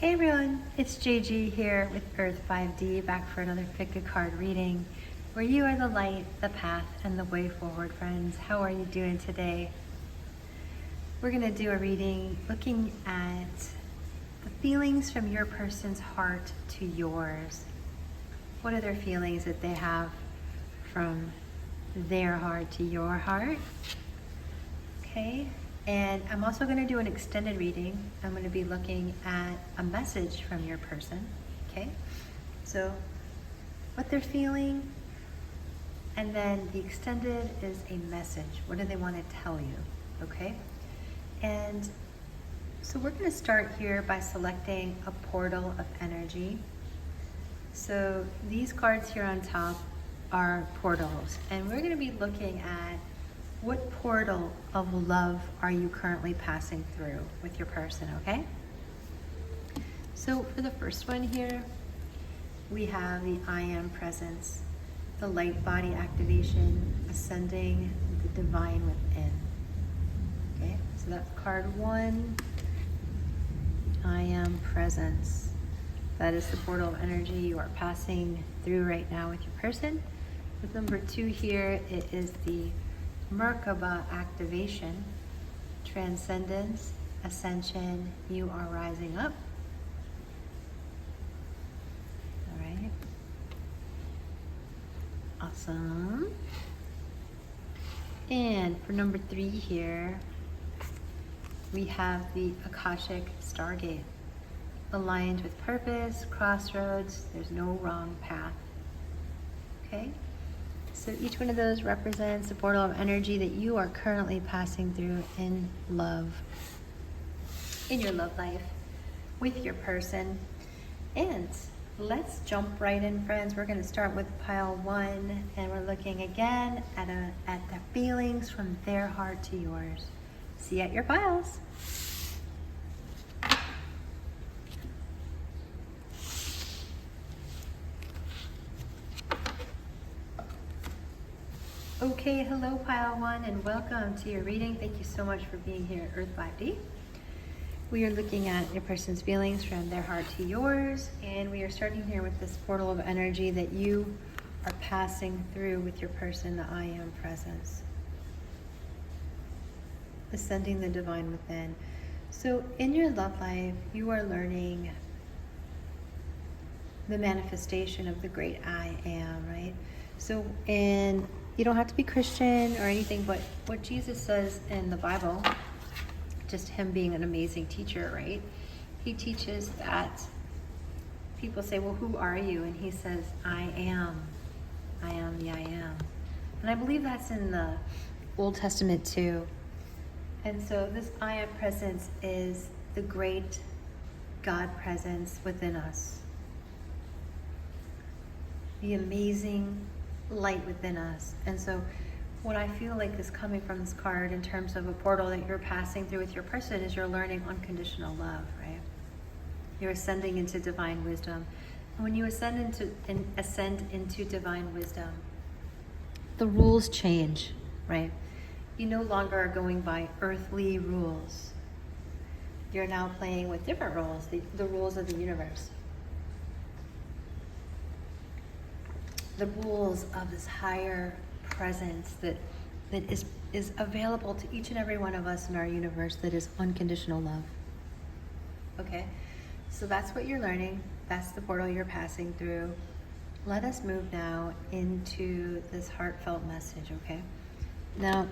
Hey everyone, it's JG here with Earth 5D, back for another Pick a Card reading, where you are the light, the path, and the way forward, friends. How are you doing today? We're going to do a reading looking at the feelings from your person's heart to yours. What are their feelings that they have from their heart to your heart? Okay. And I'm also going to do an extended reading. I'm going to be looking at a message from your person, okay? So what they're feeling, and then the extended is a message. What do they want to tell you, okay? And so we're going to start here by selecting a portal of energy. So these cards here on top are portals, and we're going to be looking at what portal of love are you currently passing through with your person, okay? So for the first one here, we have the I Am Presence, the light body activation, ascending the divine within. Okay, so that's card 1, I Am Presence. That is the portal of energy you are passing through right now with your person. With number 2 here, it is the Merkaba activation, transcendence, ascension, you are rising up. All right. Awesome. And for number 3 here, we have the Akashic Stargate, aligned with purpose, crossroads, there's no wrong path. Okay? So each one of those represents a portal of energy that you are currently passing through in love, in your love life, with your person. And let's jump right in, friends. We're going to start with pile 1, and we're looking again at the feelings from their heart to yours. See you at your piles. Okay, hello pile 1 and welcome to your reading. Thank you so much for being here at Earth 5D. We are looking at your person's feelings from their heart to yours, and we are starting here with this portal of energy that you are passing through with your person, the I Am Presence. Ascending the divine within. So in your love life, you are learning the manifestation of the great I Am, right? So you don't have to be Christian or anything, but what Jesus says in the Bible, just him being an amazing teacher, right? He teaches that people say, well, who are you? And he says, I am the I am. And I believe that's in the Old Testament too. And so this I Am Presence is the great God presence within us. The amazing light within us. And so what I feel like is coming from this card in terms of a portal that you're passing through with your person is you're learning unconditional love, right? You're ascending into divine wisdom. And when you ascend into divine wisdom, the rules change, right? You no longer are going by earthly rules. You're now playing with different rules, the rules of the universe. The rules of this higher presence that is available to each and every one of us in our universe, that is unconditional love. Okay, so that's what you're learning. That's the portal you're passing through. Let us move now into this heartfelt message, okay? Now,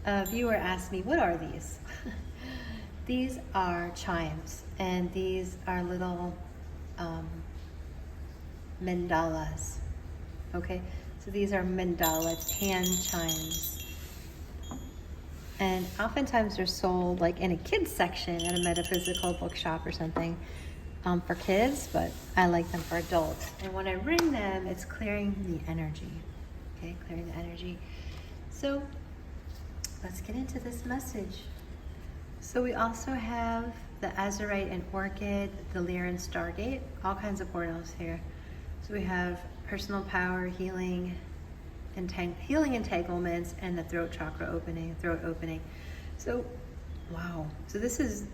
a viewer asked me, what are these? These are chimes, and these are little mandalas. Okay, so these are mandala hand chimes. And oftentimes they're sold like in a kids section at a metaphysical bookshop or something for kids, but I like them for adults. And when I ring them, it's clearing the energy. Okay, clearing the energy. So let's get into this message. So we also have the Azurite and Orchid, the Lyran Stargate, all kinds of portals here. So we have personal power, healing entanglements, and the throat opening. So, wow. So this is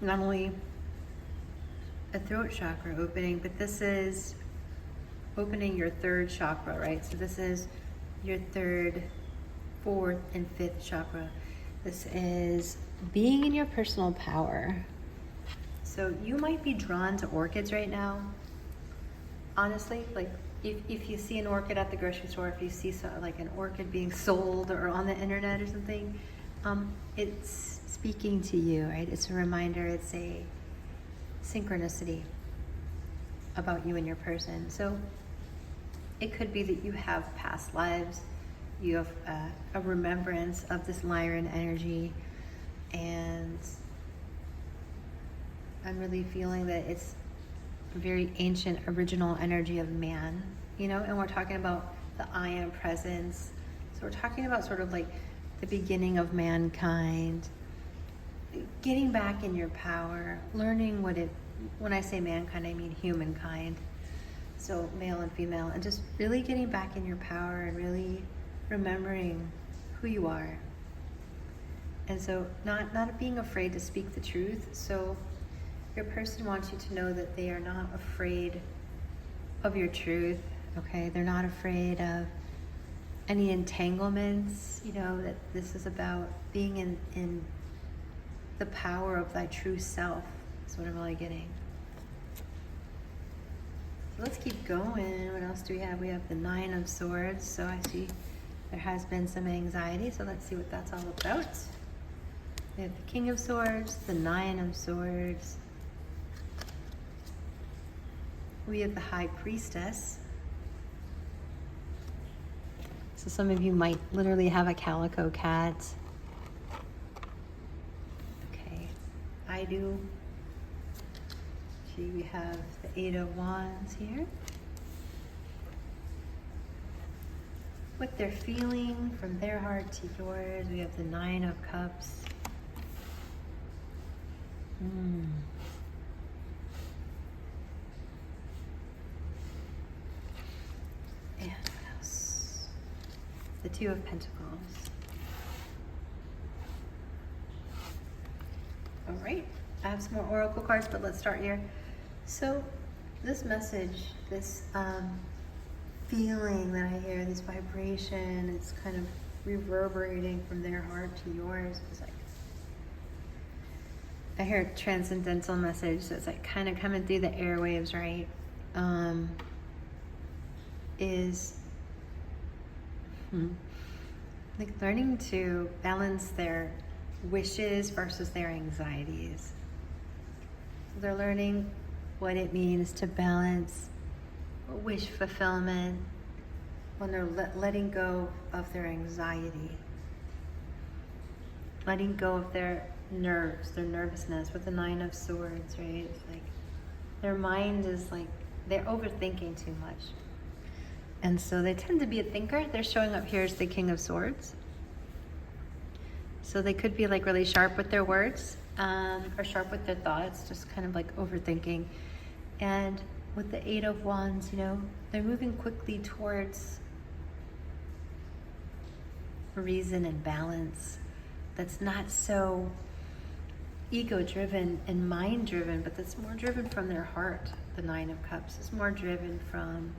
not only a throat chakra opening, but this is opening your third chakra, right? So this is your third, fourth, and fifth chakra. This is being in your personal power. So you might be drawn to orchids right now. Honestly, like if you see an orchid at the grocery store, if you see like an orchid being sold or on the internet or something, it's speaking to you, right? It's a reminder, it's a synchronicity about you and your person. So it could be that you have past lives, you have a remembrance of this Lyran energy, and I'm really feeling that it's a very ancient, original energy of man, you know, and we're talking about the I am presence. So we're talking about sort of like the beginning of mankind, getting back in your power, learning when I say mankind, I mean humankind. So male and female, and just really getting back in your power and really remembering who you are. And so not being afraid to speak the truth. So your person wants you to know that they are not afraid of your truth, okay? They're not afraid of any entanglements, you know, that this is about being in the power of thy true self. That's what I'm really getting. So let's keep going. What else do we have? We have the Nine of Swords. So I see there has been some anxiety. So let's see what that's all about. We have the King of Swords, the Nine of Swords. We have the High Priestess. So some of you might literally have a calico cat. Okay, I do. See, we have the Eight of Wands here. What they're feeling from their heart to yours. We have the Nine of Cups. And what else? The Two of Pentacles. All right, I have some more oracle cards, but let's start here. So this message, this feeling that I hear, this vibration, it's kind of reverberating from their heart to yours. It's like, I hear a transcendental message that's like kind of coming through the airwaves, right? Is like learning to balance their wishes versus their anxieties. So they're learning what it means to balance wish fulfillment when they're letting go of their anxiety, letting go of their nerves, their nervousness with the Nine of Swords, right? It's like their mind is like, they're overthinking too much. And so they tend to be a thinker. They're showing up here as the King of Swords. So they could be like really sharp with their words, or sharp with their thoughts, just kind of like overthinking. And with the Eight of Wands, you know, they're moving quickly towards reason and balance. That's not so ego-driven and mind-driven, but that's more driven from their heart. The Nine of Cups is more driven from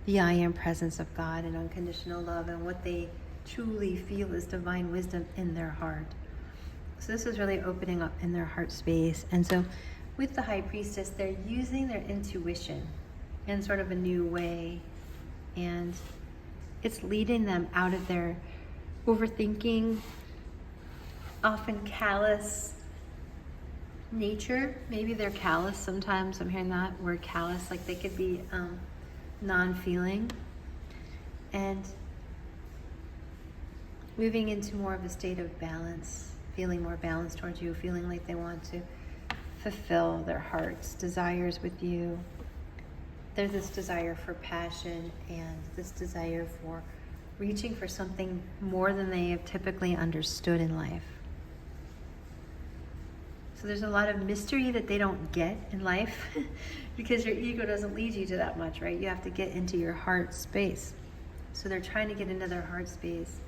the I am presence of God and unconditional love and what they truly feel is divine wisdom in their heart. So this is really opening up in their heart space. And so with the High Priestess, they're using their intuition in sort of a new way. And it's leading them out of their overthinking, often callous nature. Maybe they're callous sometimes. I'm hearing that word callous, like they could be non-feeling. And moving into more of a state of balance, feeling more balanced towards you, feeling like they want to fulfill their heart's desires with you. There's this desire for passion and this desire for reaching for something more than they have typically understood in life. So there's a lot of mystery that they don't get in life because your ego doesn't lead you to that much, right? You have to get into your heart space. So they're trying to get into their heart space,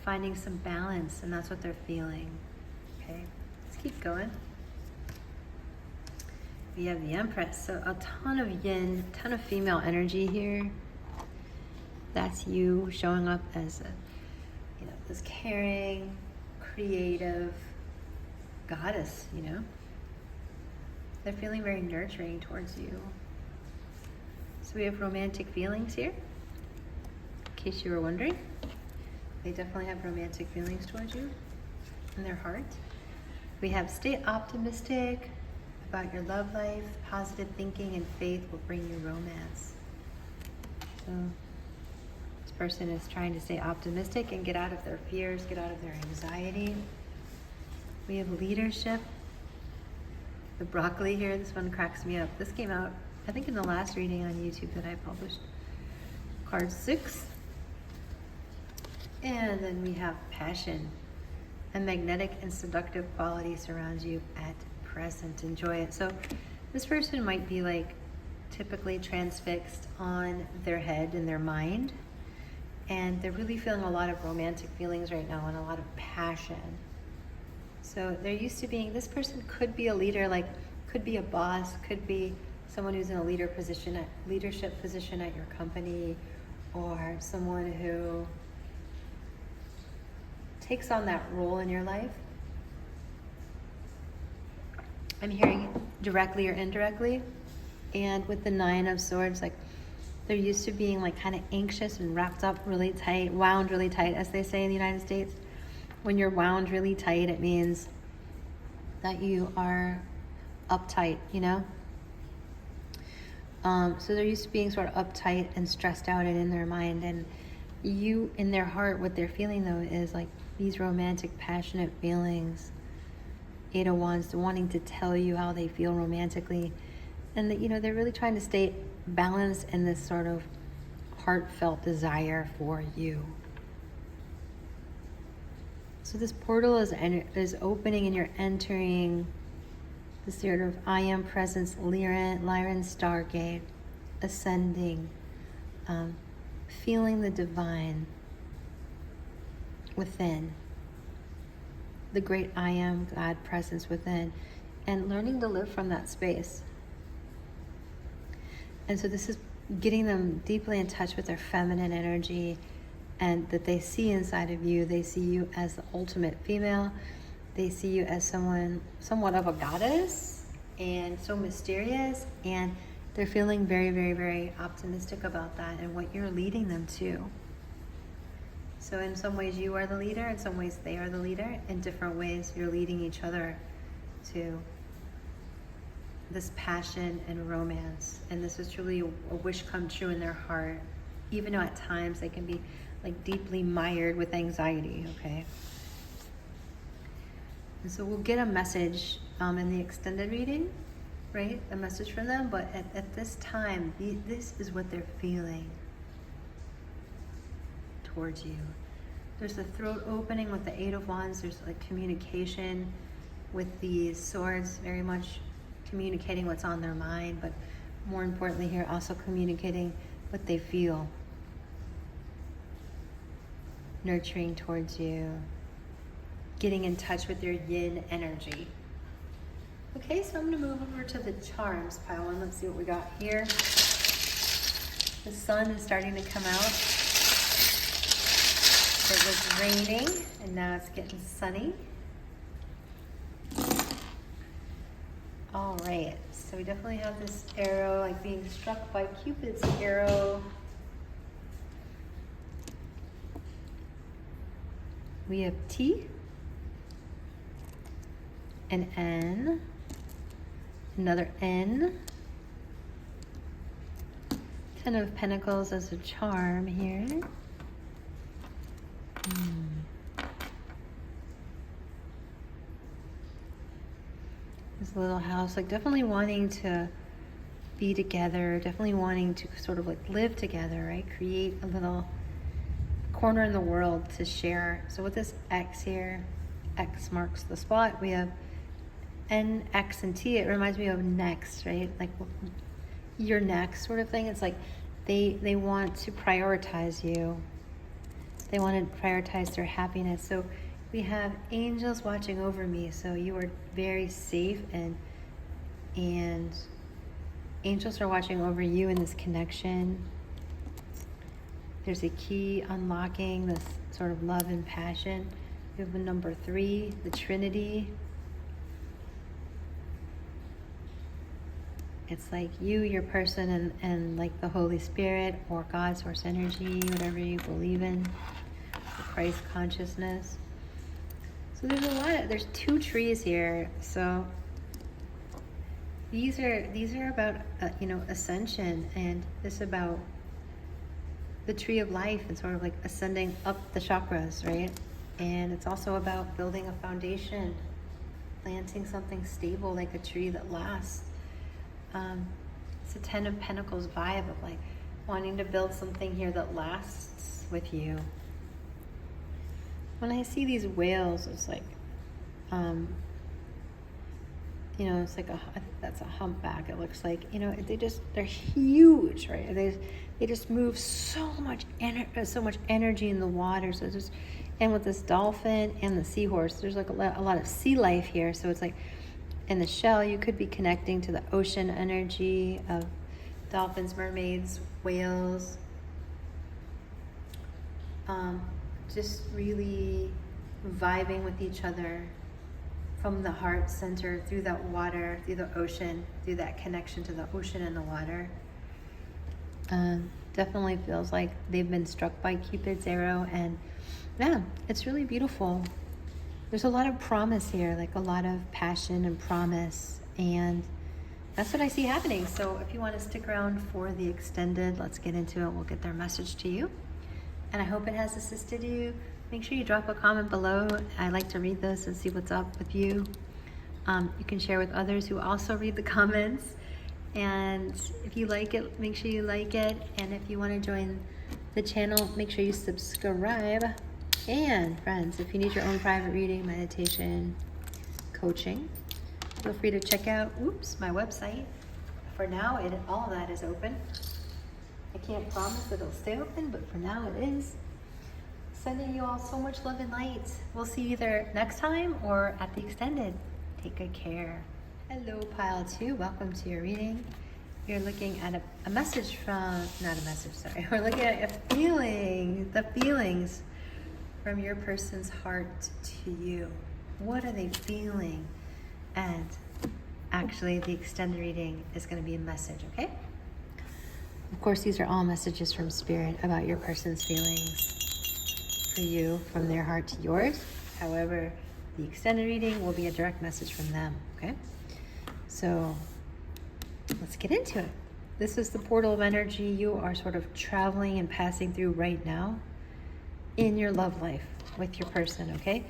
finding some balance, and that's what they're feeling. Okay, let's keep going. We We have the Empress, so a ton of yin, a ton of female energy here. That's you showing up as this caring, creative goddess, They're feeling very nurturing towards you. So we have romantic feelings here, in case you were wondering. They definitely have romantic feelings towards you in their heart. We have stay optimistic about your love life. Positive thinking and faith will bring you romance. So this person is trying to stay optimistic and get out of their fears, get out of their anxiety. We have leadership. The broccoli here, this one cracks me up. This came out, I think, in the last reading on YouTube that I published. Card 6. And then we have passion. A magnetic and seductive quality surrounds you at present. Enjoy it. So this person might be typically transfixed on their head and their mind. And they're really feeling a lot of romantic feelings right now and a lot of passion. So they're used to being, this person could be a leader, could be a boss, could be someone who's in a leadership position at your company, or someone who takes on that role in your life. I'm hearing directly or indirectly. And with the 9 of Swords, they're used to being kind of anxious and wrapped up really tight, wound really tight, as they say in the United States. When you're wound really tight, it means that you are uptight, So they're used to being sort of uptight and stressed out and in their mind. And you, in their heart, what they're feeling, though, is these romantic, passionate feelings. 8 of Wands, wanting to tell you how they feel romantically. And that, they're really trying to stay balanced in this sort of heartfelt desire for you. So this portal is opening, and you're entering the sort of I am presence, Lyran Stargate, ascending, feeling the divine within, the great I am God presence within, and learning to live from that space. And so this is getting them deeply in touch with their feminine energy, and that they see inside of you. They see you as the ultimate female. They see you as someone, somewhat of a goddess, and so mysterious. And they're feeling very, very, very optimistic about that and what you're leading them to. So in some ways you are the leader, in some ways they are the leader. In different ways you're leading each other to this passion and romance. And this is truly a wish come true in their heart, even though at times they can be deeply mired with anxiety, okay? And so we'll get a message in the extended reading, right? A message from them, but at this time, this is what they're feeling towards you. There's the throat opening with the 8 of Wands. There's communication with the Swords, very much communicating what's on their mind, but more importantly here, also communicating what they feel. Nurturing towards you, getting in touch with your yin energy. Okay, so I'm going to move over to the charms pile, and let's see what we got here. The sun is starting to come out. It was raining, and now it's getting sunny. All right, so we definitely have this arrow, being struck by Cupid's arrow. We have T, an N, another N, 10 of Pentacles as a charm here. This little house, definitely wanting to be together, definitely wanting to sort of live together, right? Create a little corner in the world to share. So with this X here, X marks the spot. We have N, X, and T. It reminds me of next, right? Your next sort of thing. It's they want to prioritize you. They want to prioritize their happiness. So we have angels watching over me. So you are very safe and And angels are watching over you in this connection. There's a key unlocking this sort of love and passion. We have the number 3, the Trinity. It's like you, your person, and like the Holy Spirit or God, source energy, whatever you believe in, the Christ consciousness. So there's 2 trees here. So these are about ascension, and this is about the tree of life and sort of like ascending up the chakras, right? And it's also about building a foundation, planting something stable like a tree that lasts. It's a 10 of Pentacles vibe of like wanting to build something here that lasts with you. When I see these whales, it's like, it's like that's a humpback. It looks like, they're huge, right? They just move so much energy in the water. So and with this dolphin and the seahorse, there's like a lot of sea life here. So it's like in the shell, you could be connecting to the ocean energy of dolphins, mermaids, whales. Just really vibing with each other from the heart center, through that water, through the ocean, through that connection to the ocean and the water. Definitely feels like they've been struck by Cupid's arrow, and yeah, it's really beautiful. There's a lot of promise here, like a lot of passion and promise, and that's what I see happening. So if you want to stick around for the extended, let's get into it. We'll get their message to you, and I hope it has assisted you. Make sure you drop a comment below. I like to read those and see what's up with you. You can share with others who also read the comments. And if you like it, make sure you like it. And if you want to join the channel, make sure you subscribe. And friends, if you need your own private reading, meditation, coaching, feel free to check out, my website. For now, all of that is open. I can't promise that it'll stay open, but for now it is. Sending you all so much love and light. We'll see you either next time or at the extended. Take good care. Hello, Pile 2. Welcome to your reading. You're looking at a message from, not a message, sorry. We're looking at a feeling, the feelings from your person's heart to you. What are they feeling? And actually, the extended reading is going to be a message, okay? Of course, these are all messages from Spirit about your person's feelings for you, from their heart to yours. However, the extended reading will be a direct message from them, okay? So let's get into it. This is the portal of energy you are sort of traveling and passing through right now in your love life with your person, okay?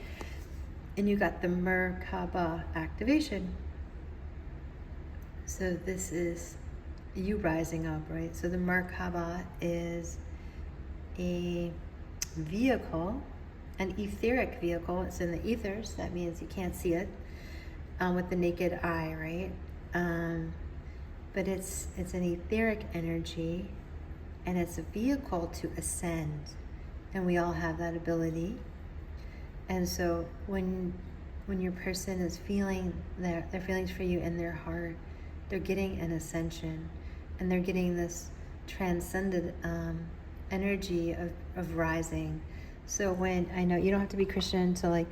And you got the Merkaba activation. So this is you rising up, right? So the Merkaba is a vehicle, an etheric vehicle. It's in the ethers. That means you can't see it with the naked eye, right? But it's an etheric energy, and it's a vehicle to ascend, and we all have that ability. And so when your person is feeling their feelings for you in their heart, they're getting an ascension, and they're getting this transcended energy of rising. So when, I know you don't have to be Christian to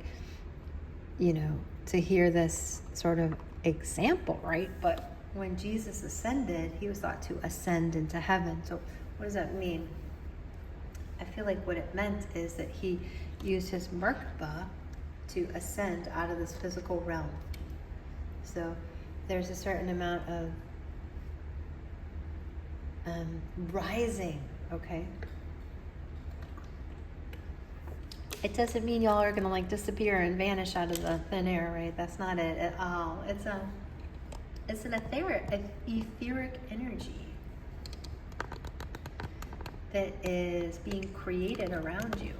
to hear this sort of example, right? But when Jesus ascended, he was thought to ascend into heaven. So what does that mean? I feel like what it meant is that he used his Merkaba to ascend out of this physical realm. So there's a certain amount of rising, okay? It doesn't mean y'all are gonna disappear and vanish out of the thin air, right? That's not it at all. It's an etheric energy that is being created around you,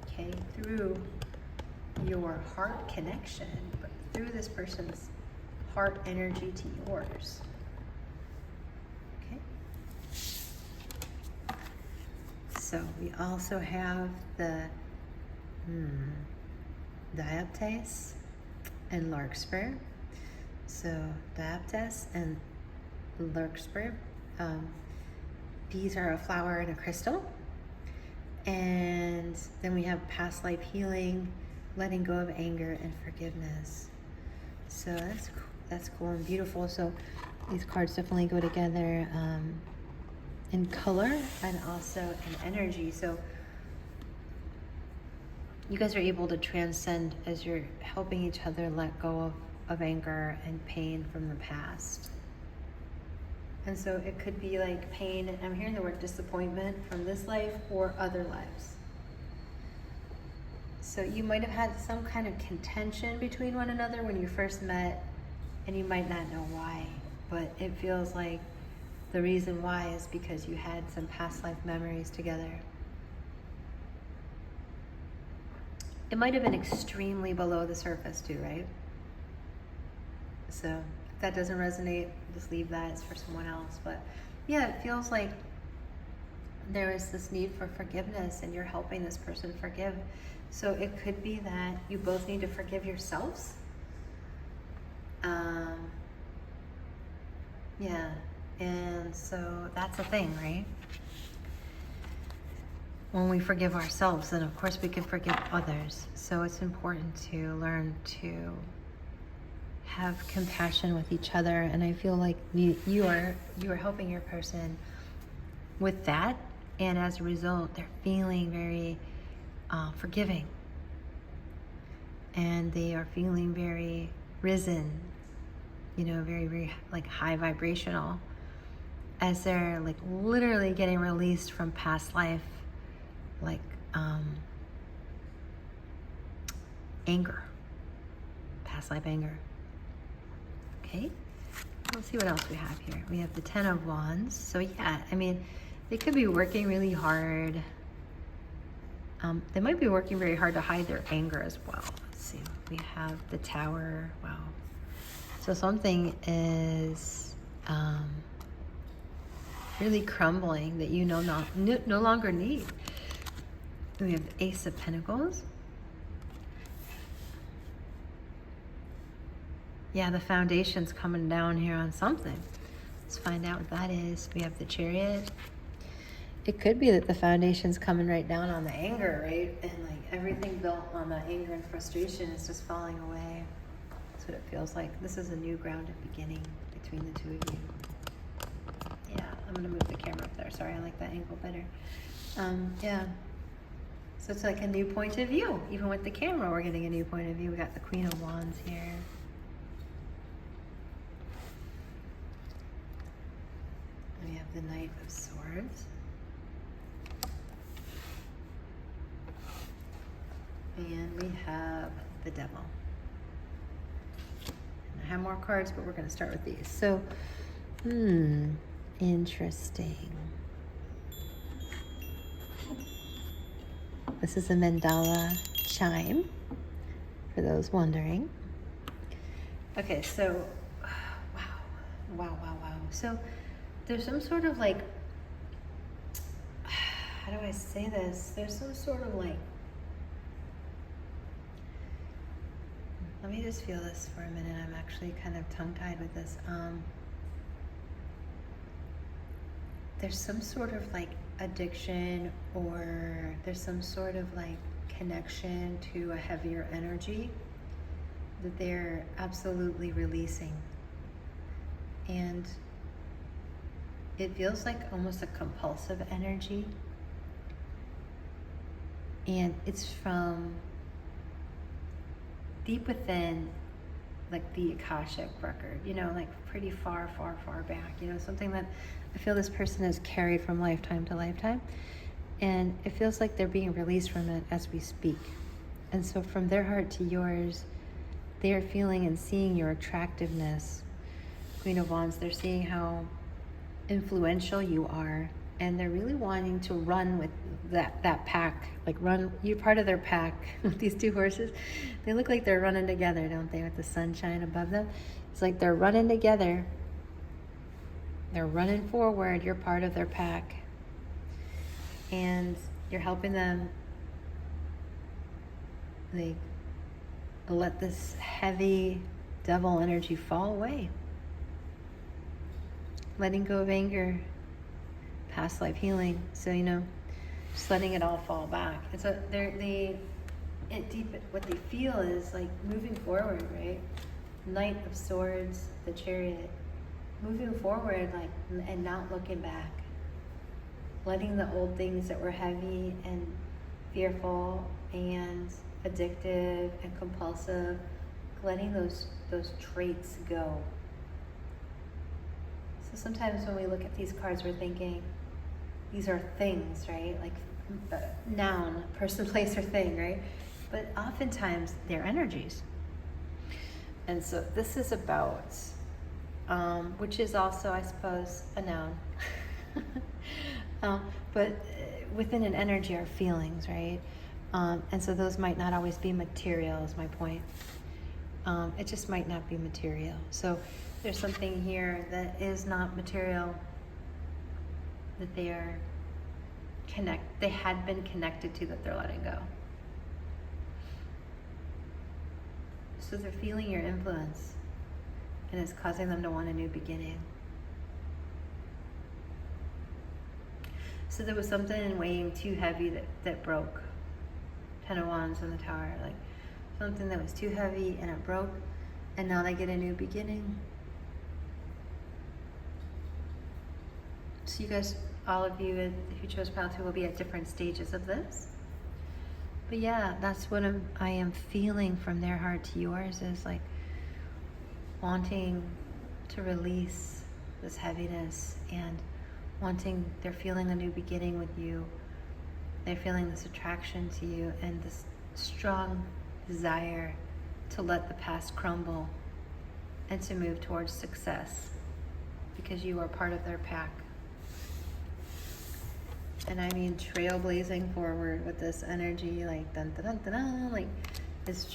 okay, through your heart connection, but through this person's heart energy to yours. So we also have the diaptase and larkspur. So dioptase and larkspur. These are a flower and a crystal. And then we have past life healing, letting go of anger, and forgiveness. So that's cool and beautiful. So these cards definitely go together in color and also in energy. So you guys are able to transcend as you're helping each other let go of anger and pain from the past. And so it could be like pain, and I'm hearing the word disappointment from this life or other lives. So you might have had some kind of contention between one another when you first met, and you might not know why, but it feels like the reason why is because you had some past life memories together. It might have been extremely below the surface too, right? So if that doesn't resonate, just leave that. It's for someone else. But yeah, it feels like there is this need for forgiveness and you're helping this person forgive. So it could be that you both need to forgive yourselves. Yeah, and so that's a thing, right? When we forgive ourselves, then of course we can forgive others. So it's important to learn to have compassion with each other. And I feel like you are helping your person with that. And as a result, they're feeling very forgiving. And they are feeling very risen, very, very like high vibrational, as they're like literally getting released from past life, like anger, past life anger. Okay, let's see what else we have here. We have the Ten of Wands. So yeah, I mean, they could be working really hard. They might be working very hard to hide their anger as well. Let's see, we have the Tower. Wow. So something is really crumbling that you no longer need. We have the Ace of Pentacles. Yeah, the foundation's coming down here on something. Let's find out what that is. We have the Chariot. It could be that the foundation's coming right down on the anger, right? And like everything built on the anger and frustration is just falling away. That's what it feels like. This is a new grounded beginning between the two of you. Yeah, I'm gonna move the camera up there. Sorry, I like that angle better. Yeah. So it's like a new point of view. Even with the camera, we're getting a new point of view. We got the Queen of Wands here. We have the Knight of Swords. And we have the Devil. And I have more cards, but we're going to start with these. So, interesting. This is a mandala chime, for those wondering. Okay, so, wow. So, there's some sort of like, how do I say this? There's some sort of like, let me just feel this for a minute. I'm actually kind of tongue-tied with this. There's some sort of like addiction, or there's some sort of like connection to a heavier energy that they're absolutely releasing. And it feels like almost a compulsive energy. And it's from deep within, like the Akashic record, like pretty far back, something that I feel this person has carried from lifetime to lifetime. And it feels like they're being released from it as we speak. And so from their heart to yours, they are feeling and seeing your attractiveness. Queen of Wands, they're seeing how influential you are, and they're really wanting to run with that pack, like run, you're part of their pack. With these two horses, they look like they're running together, don't they, with the sunshine above them? It's like they're running together, they're running forward, you're part of their pack, and you're helping them like let this heavy devil energy fall away. Letting go of anger, past life healing. So, just letting it all fall back. And so what they feel is like moving forward, right? Knight of Swords, the Chariot, moving forward, like, and not looking back. Letting the old things that were heavy and fearful and addictive and compulsive, letting those traits go. So sometimes when we look at these cards, we're thinking these are things, right? Like noun, person, place, or thing, right? But oftentimes they're energies. And so this is about, which is also, I suppose, a noun. But within an energy are feelings, right? And so those might not always be material, is my point. It just might not be material. So there's something here that is not material, that they had been connected to, that they're letting go. So they're feeling your influence, and it's causing them to want a new beginning. So there was something weighing too heavy that broke. 10 of Wands in the Tower, like something that was too heavy and it broke, and now they get a new beginning. So you guys, all of you who chose Pile 2, will be at different stages of this. But yeah, that's what I am feeling from their heart to yours, is like wanting to release this heaviness, and they're feeling a new beginning with you. They're feeling this attraction to you and this strong desire to let the past crumble and to move towards success, because you are part of their pack. And I mean trailblazing forward with this energy, like dun dun dun dun dun, like is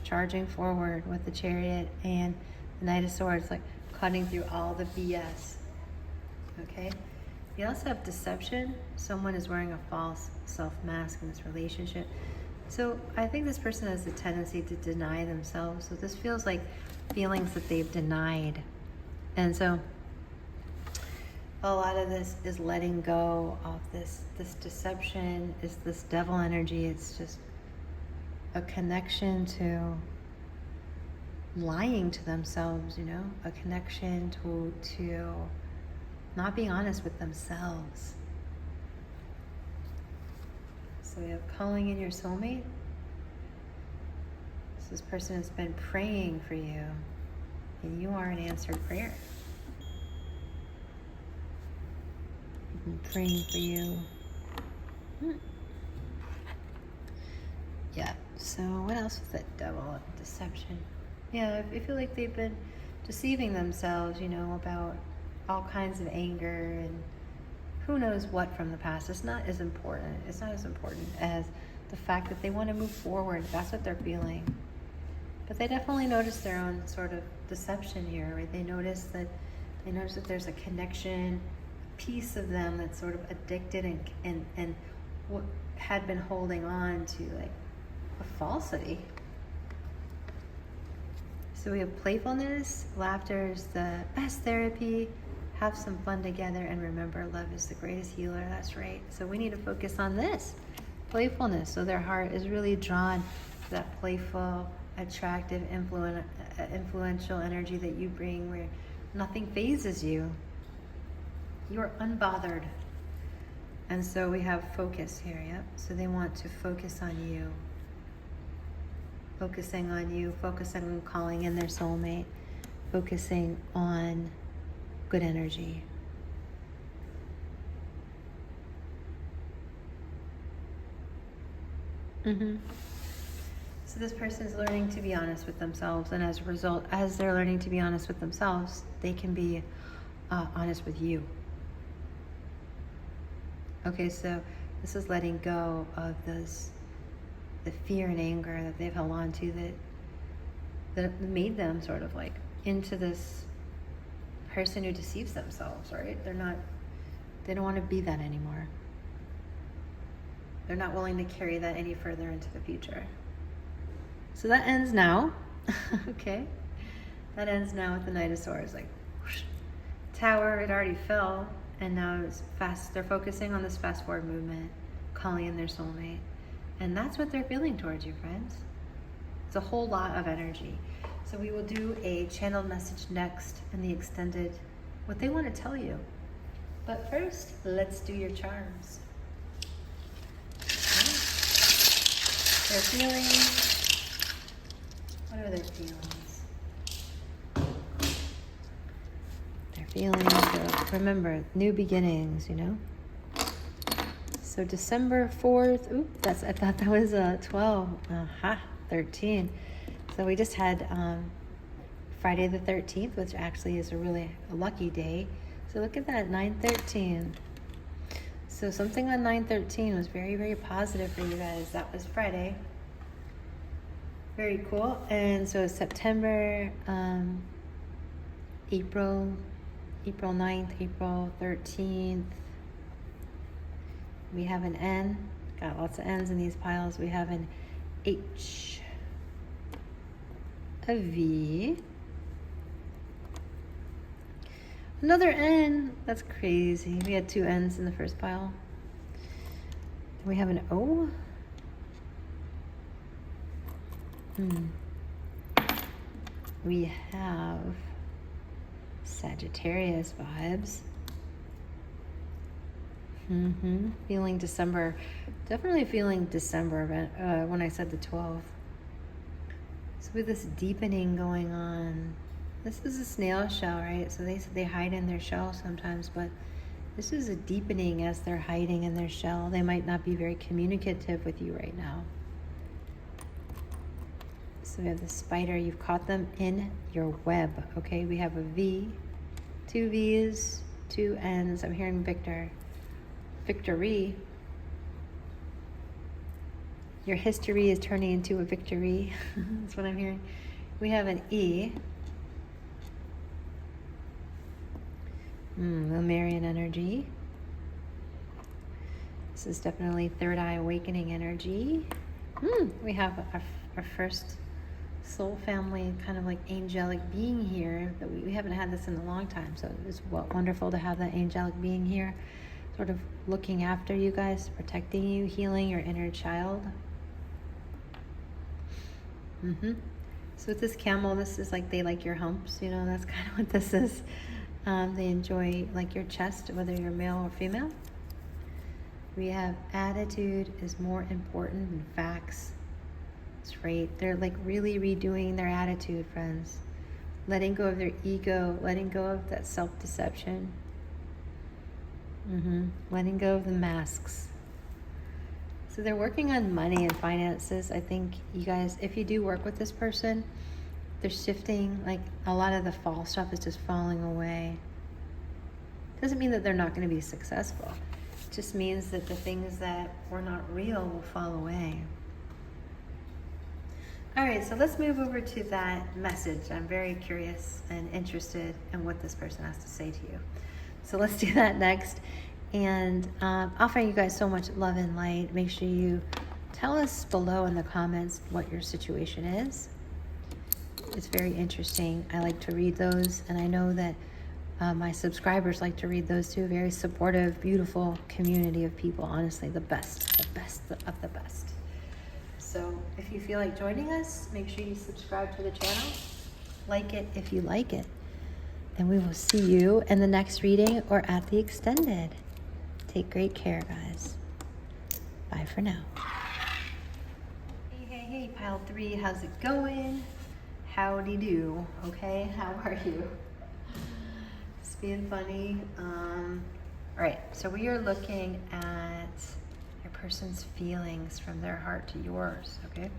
charging forward with the Chariot and the Knight of Swords, like cutting through all the BS. Okay? You also have deception. Someone is wearing a false self-mask in this relationship. So I think this person has a tendency to deny themselves. So this feels like feelings that they've denied. And so a lot of this is letting go of this deception, is this devil energy. It's just a connection to lying to themselves, a connection to not being honest with themselves. So we have calling in your soulmate. So this person has been praying for you, and you are an answered prayer. I've been praying for you. Yeah, so what else was that devil? Deception. Yeah, I feel like they've been deceiving themselves, about all kinds of anger and who knows what from the past. It's not as important. It's not as important as the fact that they want to move forward. That's what they're feeling. But they definitely notice their own sort of deception here, right? They notice that there's a connection, a piece of them that's sort of addicted and what had been holding on to like a falsity. So we have playfulness. Laughter is the best therapy. Have some fun together, and remember, love is the greatest healer. That's right. So we need to focus on this, playfulness. So their heart is really drawn to that playful, attractive, influential energy that you bring, where nothing phases you. You're unbothered. And so we have focus here, yep. So they want to focus on you. Focusing on you, focusing on calling in their soulmate, focusing on good energy. So this person is learning to be honest with themselves, and as a result, as they're learning to be honest with themselves, they can be honest with you. Okay, so this is letting go of the fear and anger that they've held on to, that made them sort of like into this person who deceives themselves, right? They don't want to be that anymore. They're not willing to carry that any further into the future. So that ends now. Okay. That ends now with the Knight of Swords. Like, whoosh. Tower, it already fell, and now it's fast. They're focusing on this fast forward movement, calling in their soulmate. And that's what they're feeling towards you, friends. It's a whole lot of energy. So we will do a channeled message next in the extended, what they want to tell you. But first, let's do your charms. Okay. Their feelings. What are their feelings? Their feelings of, remember, new beginnings, you know? So December 4th, I thought that was 12, 13. So we just had Friday the 13th, which actually is a lucky day. So look at that, 9/13. So something on 9/13 was very, very positive for you guys. That was Friday. Very cool. And so September, April 9th, April 13th. We have an N. Got lots of N's in these piles. We have an H, a V, another N. That's crazy. We had 2 N's in the first pile. Then we have an O. We have Sagittarius vibes. Feeling December. Definitely feeling December when I said the 12th. So with this deepening going on, this is a snail shell, right? So they hide in their shell sometimes, but this is a deepening as they're hiding in their shell. They might not be very communicative with you right now. So we have the spider. You've caught them in your web, okay? We have a V, 2 V's, 2 N's. I'm hearing Victor. Victory. Your history is turning into a victory. That's what I'm hearing. We have an E. Lemurian energy. This is definitely third eye awakening energy. We have our first soul family, kind of like angelic being here. That we haven't had this in a long time, so it's wonderful to have that angelic being here, sort of looking after you guys, protecting you, healing your inner child. So with this camel, this is like they like your humps, you know, that's kind of what this is. They enjoy like your chest, whether you're male or female. We have attitude is more important than facts. That's right. They're like really redoing their attitude, friends. Letting go of their ego, letting go of that self-deception. Letting go of the masks. So they're working on money and finances. I think you guys, if you do work with this person, they're shifting, like a lot of the false stuff is just falling away. Doesn't mean that they're not going to be successful. It just means that the things that were not real will fall away. All right, so let's move over to that message. I'm very curious and interested in what this person has to say to you. So let's do that next. And offering you guys so much love and light. Make sure you tell us below in the comments what your situation is. It's very interesting. I like to read those, and I know that my subscribers like to read those too. Very supportive, beautiful community of people. Honestly, the best of the best. So if you feel like joining us, make sure you subscribe to the channel. Like it if you like it. And we will see you in the next reading or at the extended. Take great care, guys. Bye for now. Hey, pile 3, how's it going? Howdy do, okay? How are you? Just being funny. All right, so we are looking at your person's feelings from their heart to yours, okay?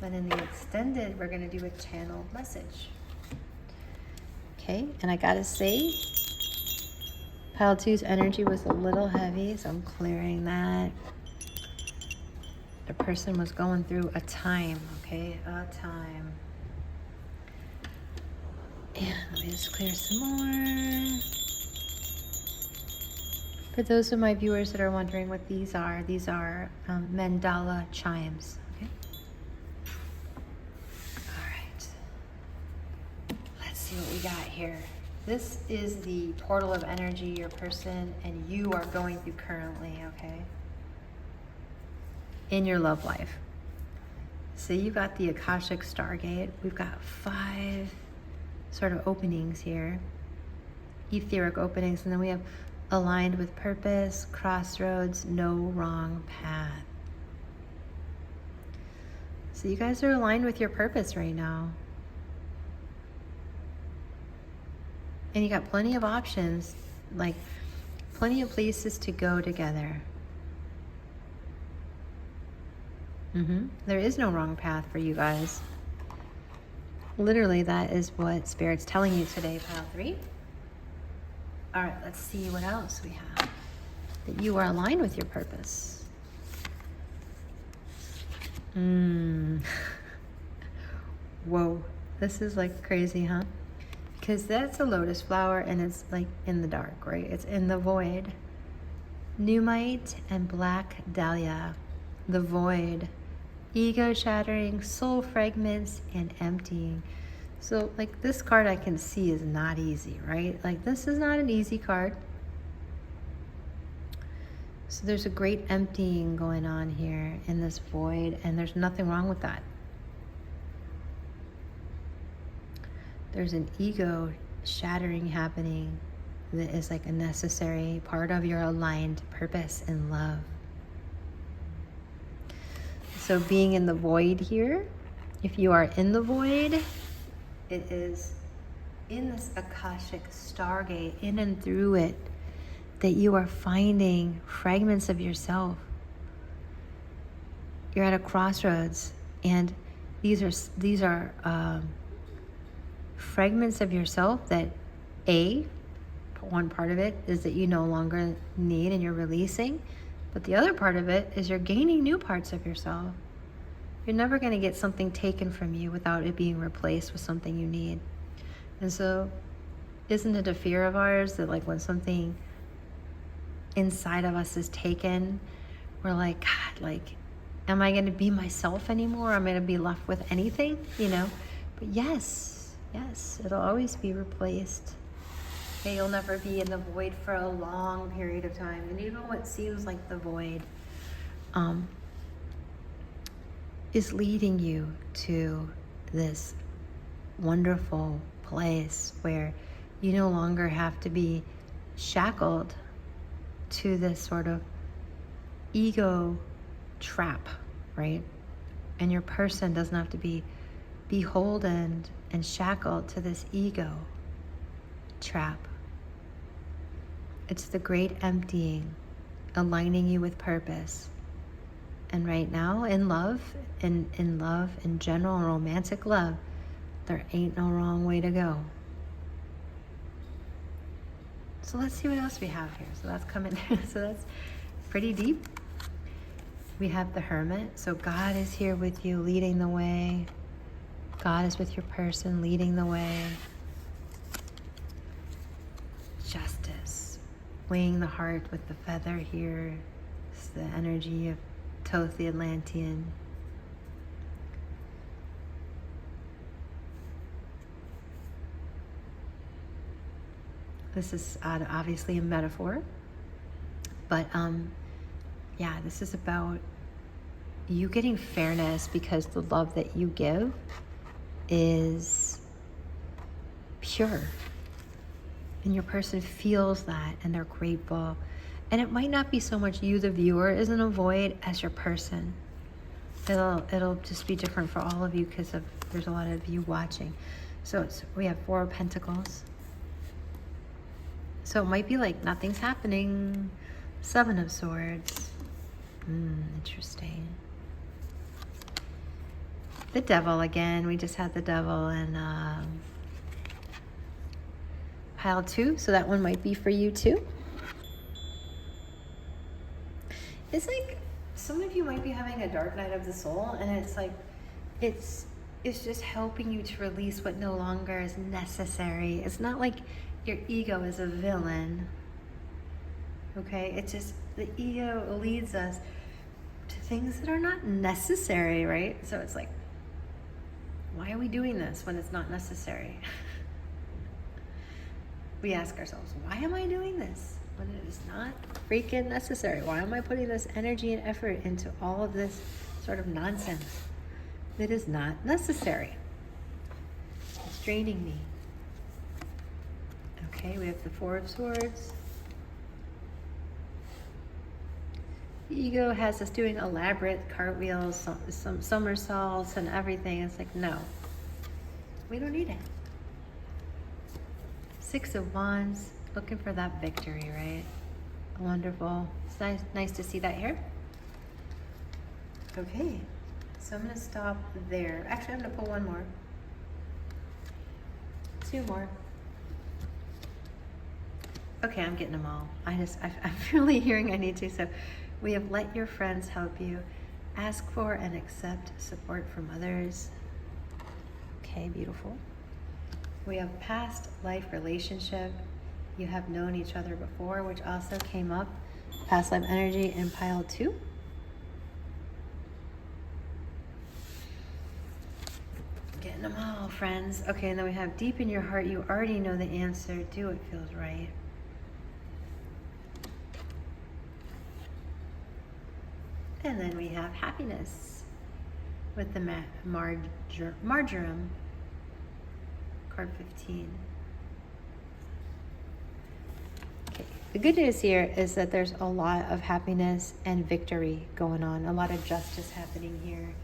Then in the extended, we're gonna do a channeled message. Okay, and I gotta say, pile 2's energy was a little heavy, so I'm clearing that. The person was going through a time, okay? A time. And let me just clear some more. For those of my viewers that are wondering what these are mandala chimes, okay? All right. here? This is the portal of energy your person and you are going through currently, okay? In your love life. So you got the Akashic Stargate. We've got 5 sort of openings here. Etheric openings. And then we have aligned with purpose, crossroads, no wrong path. So you guys are aligned with your purpose right now. And you got plenty of options, like plenty of places to go together. There is no wrong path for you guys. Literally, that is what Spirit's telling you today, pile 3. All right, let's see what else we have. That you are aligned with your purpose. Whoa, this is like crazy, huh? Because that's a lotus flower and it's like in the dark, right? It's in the void. Pneumite and black dahlia. The void. Ego shattering, soul fragments, and emptying. So like this card I can see is not easy, right? Like this is not an easy card. So there's a great emptying going on here in this void, and there's nothing wrong with that. There's an ego shattering happening that is like a necessary part of your aligned purpose and love. So being in the void here, if you are in the void, it is in this Akashic Stargate, in and through it, that you are finding fragments of yourself. You're at a crossroads, and these are fragments of yourself that one part of it is that you no longer need and you're releasing, but the other part of it is you're gaining new parts of yourself. You're never going to get something taken from you without it being replaced with something you need. And so isn't it a fear of ours that like when something inside of us is taken, we're like, God, like, am I going to be myself anymore? Am I going to be left with anything, you know? But yes, it'll always be replaced. Okay, you'll never be in the void for a long period of time. And even what seems like the void is leading you to this wonderful place where you no longer have to be shackled to this sort of ego trap, right? And your person doesn't have to be beholden and shackled to this ego trap. It's the great emptying, aligning you with purpose. And right now, in love, in general, romantic love, there ain't no wrong way to go. So let's see what else we have here. So that's coming. So that's pretty deep. We have the Hermit. So God is here with you, leading the way. God is with your person, leading the way. Justice. Weighing the heart with the feather here. It's the energy of Thoth the Atlantean. This is obviously a metaphor, but yeah, this is about you getting fairness because the love that you give is pure. And your person feels that and they're grateful. And it might not be so much you, the viewer, is in a void as your person. It'll just be different for all of you because there's a lot of you watching. So we have 4 of Pentacles. So it might be like nothing's happening. 7 of Swords. Interesting. The Devil again. We just had the Devil and pile 2. So that one might be for you too. It's like some of you might be having a dark night of the soul, and it's like it's just helping you to release what no longer is necessary. It's not like your ego is a villain. Okay? It's just the ego leads us to things that are not necessary, right? So it's like, why are we doing this when it's not necessary? we ask ourselves, why am I doing this when it is not freaking necessary? Why am I putting this energy and effort into all of this sort of nonsense that is not necessary? It's draining me. Okay, we have the Four of Swords. The ego has us doing elaborate cartwheels, some somersaults and everything. It's like, no, we don't need it. Six of Wands, looking for that victory, right? Wonderful. It's nice to see that here. Okay, so I'm going to stop there. Actually, I'm going to pull one more. Two more. Okay, I'm getting them all. I'm really hearing I need to. So we have let your friends help you. Ask for and accept support from others. Okay, beautiful. We have past life relationship. You have known each other before, which also came up. Past life energy in pile 2. Getting them all, friends. Okay, and then we have deep in your heart, you already know the answer. Do what feels right. And then we have happiness with the marjoram, card 15. Okay. The good news here is that there's a lot of happiness and victory going on, a lot of justice happening here.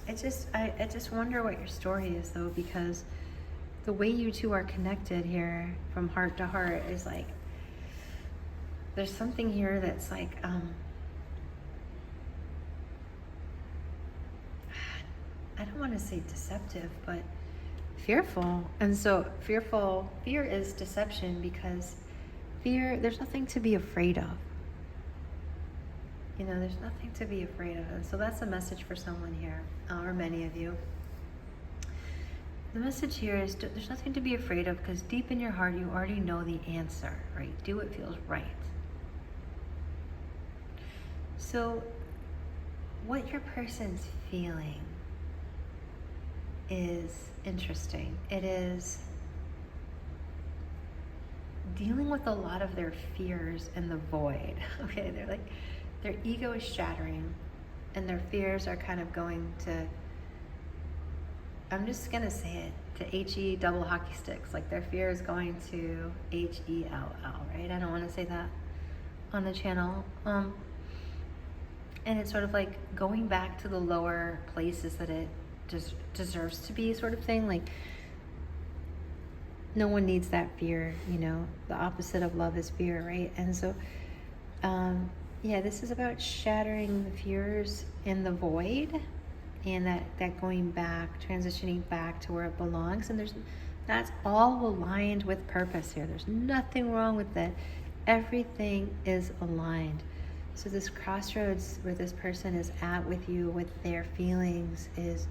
I just wonder what your story is, though, because the way you two are connected here from heart to heart is like, there's something here that's like, I don't want to say deceptive, but fearful. And so fear is deception, because fear, there's nothing to be afraid of. You know, there's nothing to be afraid of. And so that's a message for someone here, or many of you. The message here is there's nothing to be afraid of, because deep in your heart, you already know the answer, right? Do what feels right. So what your person's feeling is interesting. It is dealing with a lot of their fears in the void. Okay, they're like, their ego is shattering and their fears are kind of going to, I'm just gonna say it, to H-E double hockey sticks. Like their fear is going to H-E-L-L, right? I don't want to say that on the channel. And it's sort of like going back to the lower places that it just deserves to be, sort of thing. Like, no one needs that fear, you know. The opposite of love is fear, right? And so yeah, this is about shattering the fears in the void, and that going back, transitioning back to where it belongs. And that's all aligned with purpose here. There's nothing wrong with that. Everything is aligned. So this crossroads where this person is at with you, with their feelings, is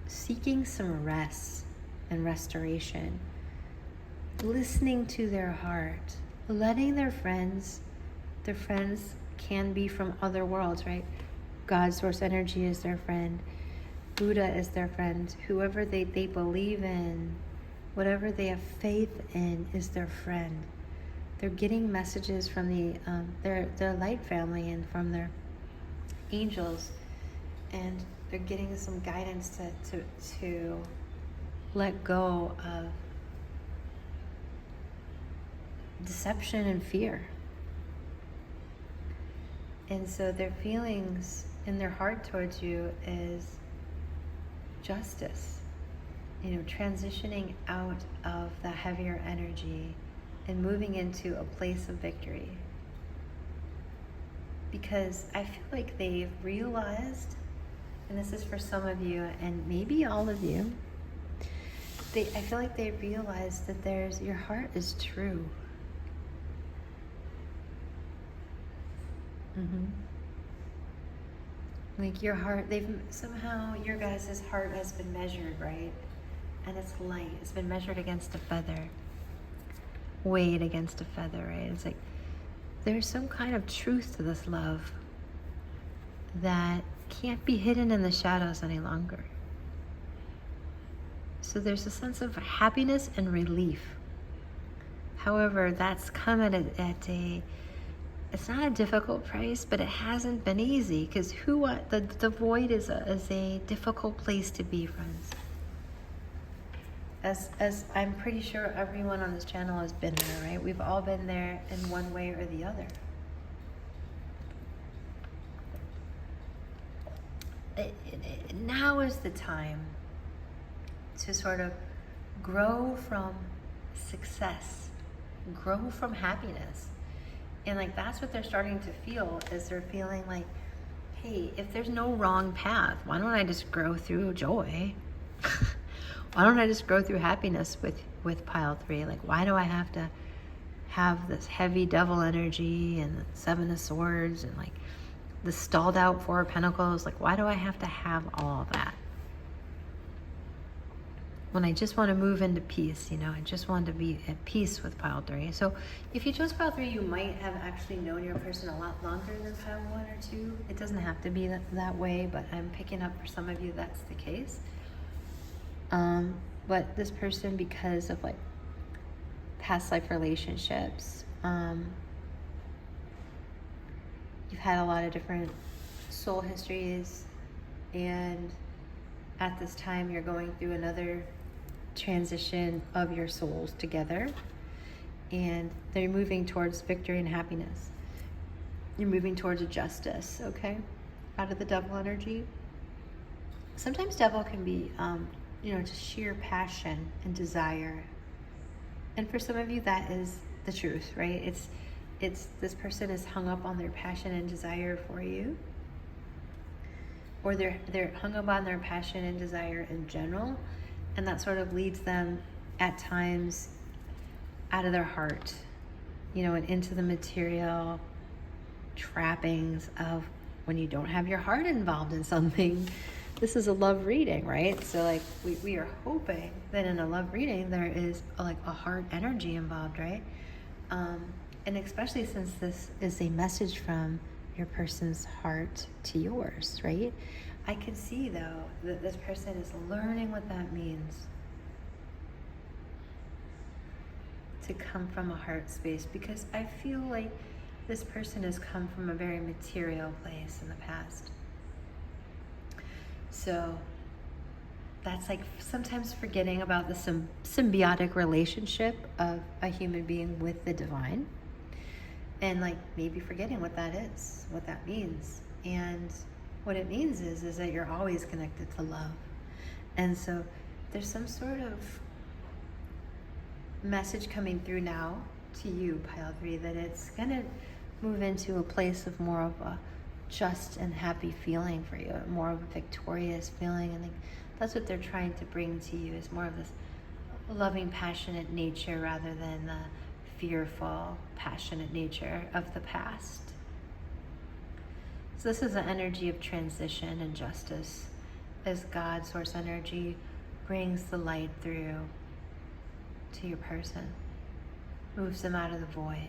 seeking some rest and restoration, listening to their heart, letting their friends can be from other worlds, right? God, source energy is their friend. Buddha is their friend. Whoever they believe in, whatever they have faith in, is their friend. They're getting messages from their light family and from their angels, and they're getting some guidance to let go of deception and fear. And so their feelings in their heart towards you is justice, you know, transitioning out of the heavier energy and moving into a place of victory. Because I feel like they've realized, and this is for some of you and maybe all of you, I feel like they realized that your heart is true. Like your heart, somehow your guys' heart has been measured, right? And it's light. It's been measured against a feather, weighed against a feather, right? It's like there's some kind of truth to this love that can't be hidden in the shadows any longer. So there's a sense of happiness and relief. However, that's come at a it's not a difficult price, but it hasn't been easy, because the void is a difficult place to be, friends. As I'm pretty sure everyone on this channel has been there, right? We've all been there in one way or the other. Now is the time to sort of grow from success, grow from happiness. And like, that's what they're starting to feel, is they're feeling like, hey, if there's no wrong path, why don't I just grow through joy? Why don't I just grow through happiness with pile 3? Like, why do I have to have this heavy devil energy and the 7 of swords and like the stalled out 4 of pentacles? Like, why do I have to have all of that when I just want to move into peace? I just want to be at peace with pile 3. So if you chose pile 3, you might have actually known your person a lot longer than pile 1 or 2. It doesn't have to be that way, but I'm picking up for some of you that's the case. But this person, because of like past life relationships, you've had a lot of different soul histories, and at this time you're going through another transition of your souls together, and they're moving towards victory and happiness. You're moving towards a justice, okay? Out of the devil energy. Sometimes devil can be just sheer passion and desire. And for some of you, that is the truth, right? It's this person is hung up on their passion and desire for you, or they're hung up on their passion and desire in general, and that sort of leads them at times out of their heart, and into the material trappings of when you don't have your heart involved in something. This is a love reading, right? So like we are hoping that in a love reading there is like a heart energy involved, right? And especially since this is a message from your person's heart to yours, right? I can see though that this person is learning what that means to come from a heart space, because I feel like this person has come from a very material place in the past. So that's like sometimes forgetting about the symbiotic relationship of a human being with the divine, and like maybe forgetting what that is, what that means. And what it means is that you're always connected to love. And so there's some sort of message coming through now to you, pile 3, that it's gonna move into a place of more of a just and happy feeling for you, more of a victorious feeling. And that's what they're trying to bring to you, is more of this loving, passionate nature rather than the fearful, passionate nature of the past. So this is an energy of transition and justice, as God, source energy, brings the light through to your person, moves them out of the void.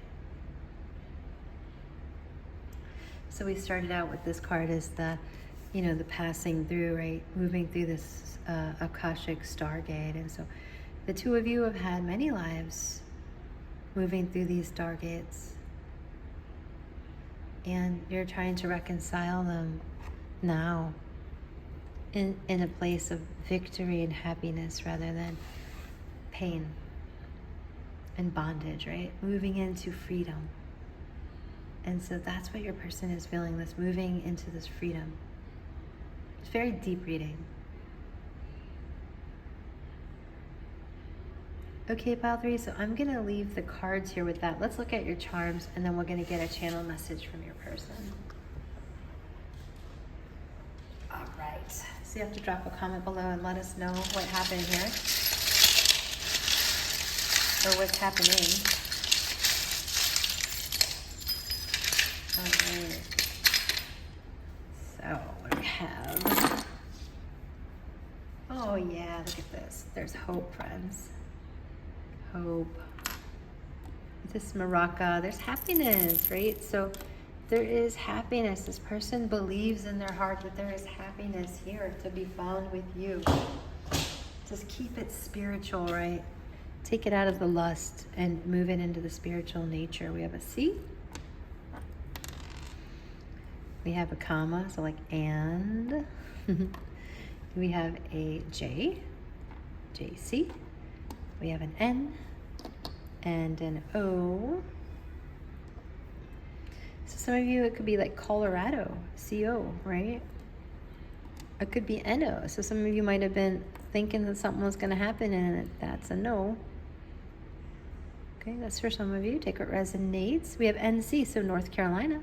So we started out with this card as the passing through, right? Moving through this Akashic Stargate. And so the two of you have had many lives moving through these stargates. And you're trying to reconcile them now in a place of victory and happiness rather than pain and bondage, right? Moving into freedom. And so that's what your person is feeling, this moving into this freedom. It's very deep reading. Okay, pile 3, so I'm going to leave the cards here with that. Let's look at your charms, and then we're going to get a channel message from your person. All right. So you have to drop a comment below and let us know what happened here, or what's happening. All right. So what do we have? Oh yeah, look at this. There's hope, friends. Hope. This maraca, there's happiness, right? So there is happiness. This person believes in their heart that there is happiness here to be found with you. Just keep it spiritual, right? Take it out of the lust and move it into the spiritual nature. We have a C. We have a comma, so like and. We have a J, JC. We have an N and an O. So some of you, it could be like Colorado, CO, right? It could be NO. So some of you might have been thinking that something was going to happen and that's a no. Okay, that's for some of you. Take what resonates. We have NC, so North Carolina.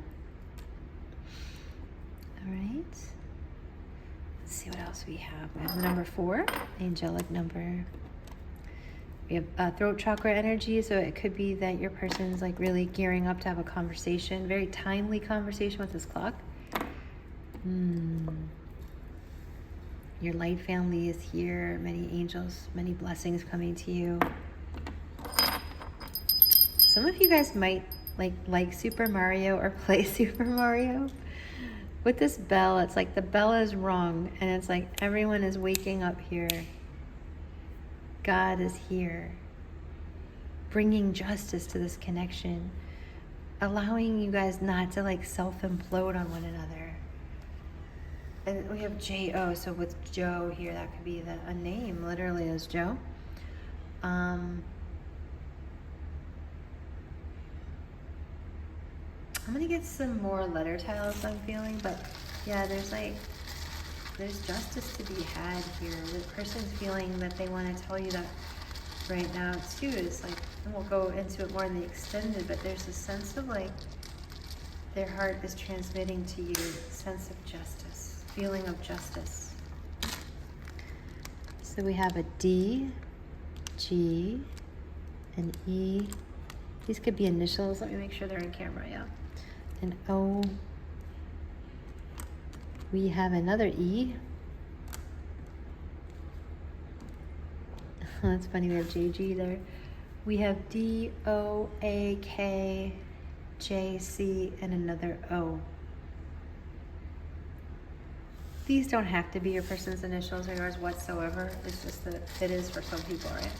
All right. Let's see what else we have. We have number 4, angelic number. We have throat chakra energy, so it could be that your person's like really gearing up to have a conversation, very timely conversation with this clock. Your light family is here, many angels, many blessings coming to you. Some of you guys might like Super Mario or play Super Mario. With this bell, it's like the bell is rung, and it's like everyone is waking up here. God is here, bringing justice to this connection, allowing you guys not to like self-implode on one another. And we have J-O, so with Joe here, that could be a name, literally as Joe. I'm gonna get some more letter tiles I'm feeling, but yeah, there's justice to be had here. The person's feeling that they want to tell you that right now too. Is like, and we'll go into it more in the extended, but there's a sense of like their heart is transmitting to you a sense of justice, feeling of justice. So we have a D, G, an E. These could be initials. Let me make sure they're in camera, yeah. An O. We have another E. That's funny, we have JG there. We have D, O, A, K, J, C, and another O. These don't have to be your person's initials or yours whatsoever. It's just that it is for some people, right?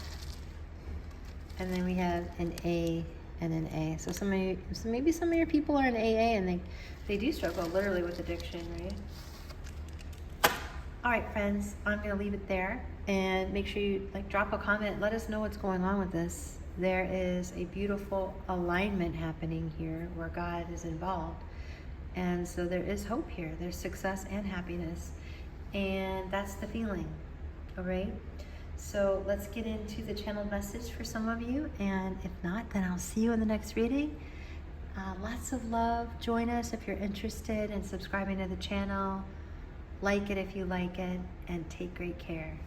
And then we have an A and an A. So maybe some of your people are in AA and they do struggle literally with addiction, right? All right, friends, I'm gonna leave it there, and make sure you drop a comment. Let us know what's going on with this. There is a beautiful alignment happening here where God is involved. And so there is hope here. There's success and happiness. And that's the feeling, all right? So let's get into the channeled message for some of you. And if not, then I'll see you in the next reading. Lots of love. Join us if you're interested in subscribing to the channel. Like it if you like it. And take great care.